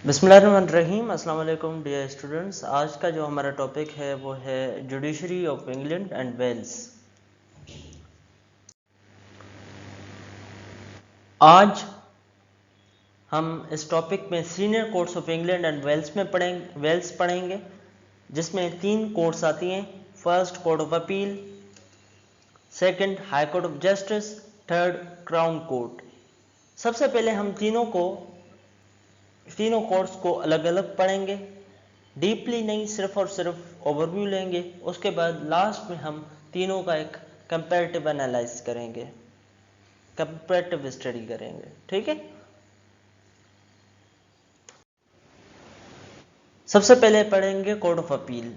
बिस्मिल्लाहिर्रहमानिर्रहीम। अस्सलाम वालेकुम डियर स्टूडेंट्स। आज का जो हमारा टॉपिक है वो है judiciary of England and Wales. आज हम इस टॉपिक में senior courts of England and Wales पढ़ेंगे जिसमें 3 कोर्ट्स आती हैं। First court of appeal, second high court of justice, third crown court. सबसे पहले हम तीनों कोर्ट्स को अलग अलग पढ़ेंगे, डीपली नहीं, सिर्फ और सिर्फ ओवरव्यू लेंगे। उसके बाद लास्ट में हम तीनों का एक कंपैरेटिव एनालाइज करेंगे, कंपैरेटिव स्टडी करेंगे। ठीक है, सबसे पहले पढ़ेंगे court of appeal.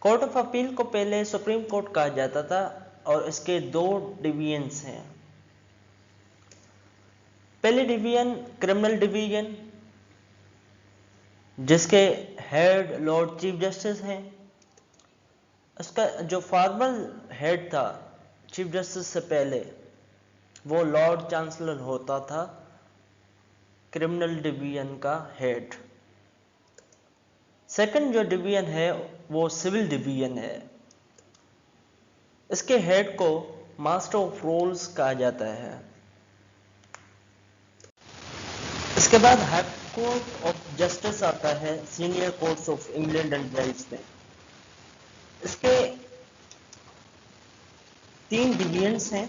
Court of appeal को पहले सुप्रीम कोर्ट कहा जाता था और इसके 2 डिवीजन्स हैं। पहली डिवीजन क्रिमिनल डिवीजन, जिसके हेड लॉर्ड चीफ जस्टिस हैं। इसका जो फॉर्मल हेड था चीफ जस्टिस से पहले, वो लॉर्ड चांसलर होता था, क्रिमिनल डिवीजन का हेड। सेकंड जो डिवीजन है वो सिविल डिवीजन है। इसके हेड को मास्टर ऑफ रोल्स कहा जाता है। इसके बाद हाई कोर्ट ऑफ जस्टिस आता है senior courts of England and Wales में। इसके 3 डिवीजन्स हैं,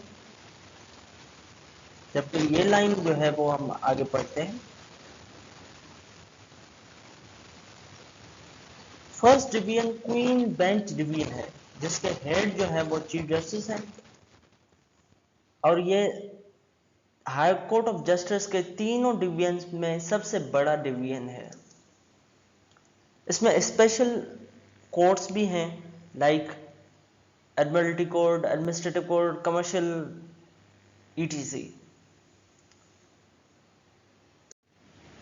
जबकि ये लाइन जो है वो हम आगे पढ़ते हैं। First division queen bench division है, जिसके हेड जो है वो चीफ जस्टिस हैं, और ये हाई कोर्ट ऑफ जस्टिस के तीनों डिवीजन में सबसे बड़ा डिवीजन है। इसमें स्पेशल कोर्ट्स भी हैं, like Admiralty court, administrative court, commercial, etc.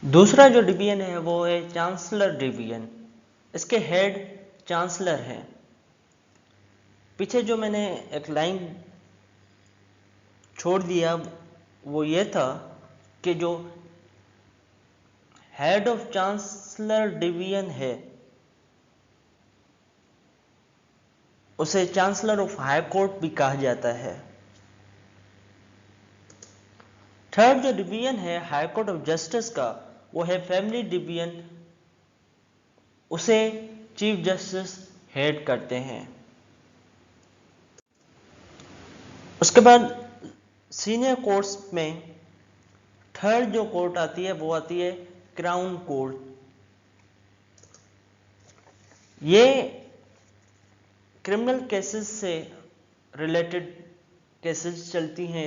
दूसरा जो डिवीजन है वो है चांसलर डिवीजन। इसके हेड चांसलर हैं। पीछे जो मैंने एक लाइन छोड़ दिया वो ये था कि जो हेड ऑफ चांसलर डिवीजन है उसे चांसलर ऑफ हाई कोर्ट भी कहा जाता है। थर्ड जो डिवीजन है हाई कोर्ट ऑफ जस्टिस का, वो है फैमिली डिवीजन। उसे चीफ जस्टिस हेड करते हैं। उसके बाद सीनियर कोर्ट्स में थर्ड जो कोर्ट आती है वो आती है क्राउन कोर्ट। ये क्रिमिनल केसेस से रिलेटेड केसेस चलती हैं।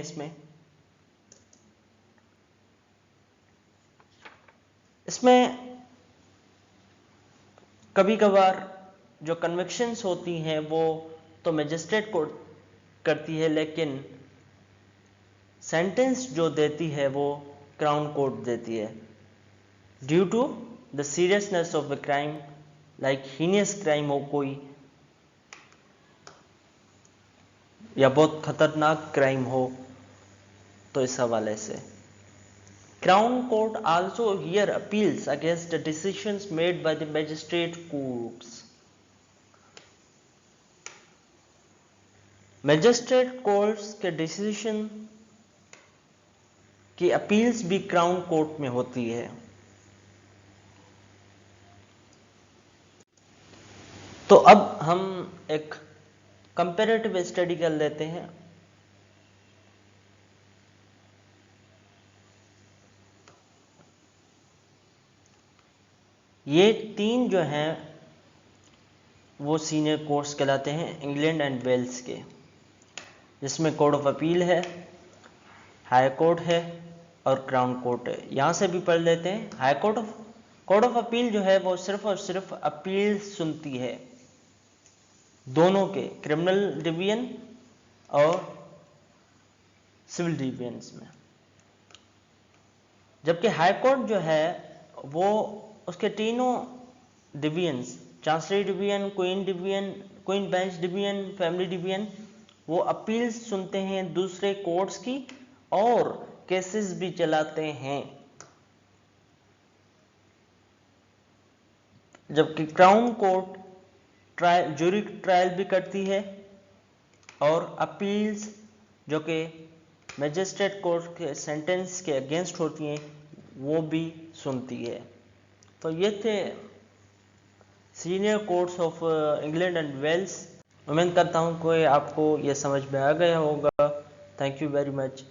इसमें कभी कभार जो कन्विक्शंस होती हैं वो तो मजिस्ट्रेट कोर्ट करती है, लेकिन सेंटेंस जो देती है वो क्राउन कोर्ट देती है, due to the seriousness of the crime, like heinous crime हो कोई, या बहुत खतरनाक क्राइम हो, तो इस हवाले से Crown Court also hear appeals against the decisions made by the magistrate courts. Magistrate courts के डिसीजन की अपील्स भी क्राउन कोर्ट में होती है। तो अब हम एक कंपैरेटिव स्टडी कर लेते हैं। ये 3 जो हैं वो सीनियर कोर्ट्स कहलाते हैं इंग्लैंड एंड वेल्स के, जिसमें कोर्ट ऑफ अपील है, हाई कोर्ट है और क्राउन कोर्ट है। यहाँ से भी पढ़ लेते हैं। हाई कोर्ट ऑफ अपील जो है वो सिर्फ और सिर्फ अपील सुनती है, दोनों के, क्रिमिनल डिवीजन और सिविल डिवीजन्स में। जबकि हाई कोर्ट जो है वो उसके तीनों divisions, chancellery division, queen bench division, family division, वो अपील्स सुनते हैं दूसरे कोर्ट्स की और केसेस भी चलाते हैं। जबकि क्राउन कोर्ट जूरी ट्रायल भी करती है और अपील्स जो कि मैजिस्ट्रेट कोर्ट के सेंटेंस के अगेंस्ट होती हैं वो भी सुनती है। तो ये थे senior courts of England and Wales. उम्मीद करता हूँ कि आपको ये समझ में आ गया होगा। Thank you very much.